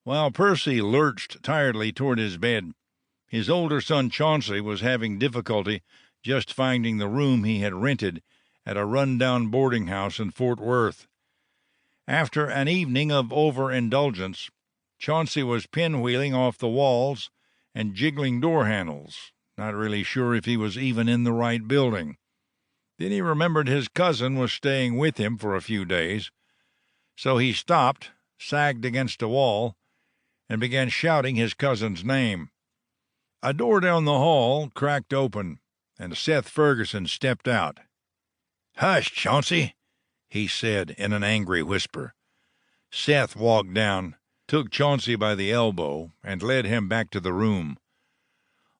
While Percy lurched tiredly toward his bed, his older son Chauncey was having difficulty just finding the room he had rented at a run-down boarding house in Fort Worth. After an evening of overindulgence, Chauncey was pinwheeling off the walls and jiggling door handles, not really sure if he was even in the right building. Then he remembered his cousin was staying with him for a few days, so he stopped, sagged against a wall, and began shouting his cousin's name. A door down the hall cracked open, and Seth Ferguson stepped out. "Hush, Chauncey," he said in an angry whisper. Seth walked down, took Chauncey by the elbow, and led him back to the room.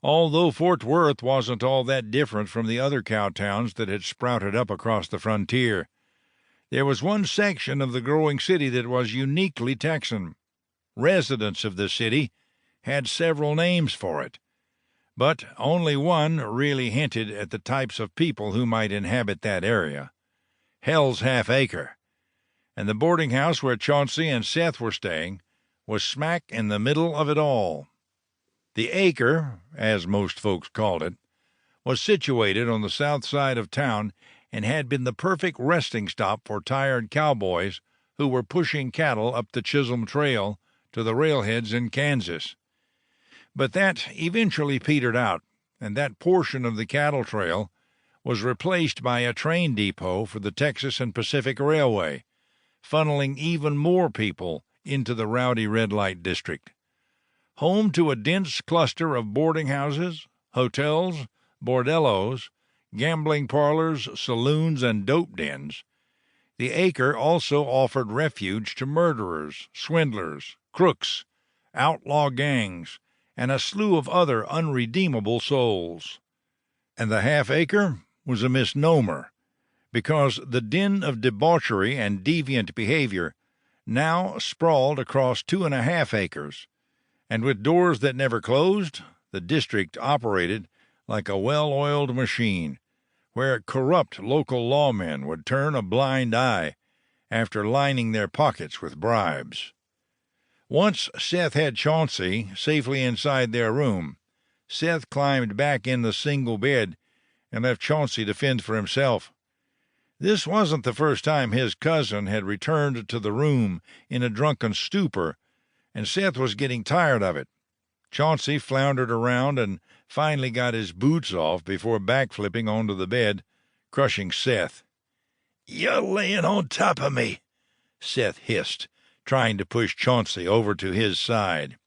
Although Fort Worth wasn't all that different from the other cow towns that had sprouted up across the frontier, there was one section of the growing city that was uniquely Texan. Residents of the city had several names for it, but only one really hinted at the types of people who might inhabit that area: Hell's Half Acre. And the boarding house where Chauncey and Seth were staying was smack in the middle of it all. The Acre, as most folks called it, was situated on the south side of town and had been the perfect resting stop for tired cowboys who were pushing cattle up the Chisholm Trail to the railheads in Kansas. But that eventually petered out, and that portion of the cattle trail was replaced by a train depot for the Texas and Pacific Railway, funneling even more people into the rowdy red light district. Home to a dense cluster of boarding houses, hotels, bordellos, gambling parlors, saloons, and dope dens, the Acre also offered refuge to murderers, swindlers, crooks, outlaw gangs, and a slew of other unredeemable souls. And the half-acre was a misnomer, because the den of debauchery and deviant behavior now sprawled across 2.5 acres, and with doors that never closed, the district operated like a well-oiled machine, where corrupt local lawmen would turn a blind eye after lining their pockets with bribes. Once Seth had Chauncey safely inside their room, Seth climbed back in the single bed and left Chauncey to fend for himself. This wasn't the first time his cousin had returned to the room in a drunken stupor, and Seth was getting tired of it. Chauncey floundered around and finally got his boots off before backflipping onto the bed, crushing Seth. "You're laying on top of me," Seth hissed, trying to push Chauncey over to his side.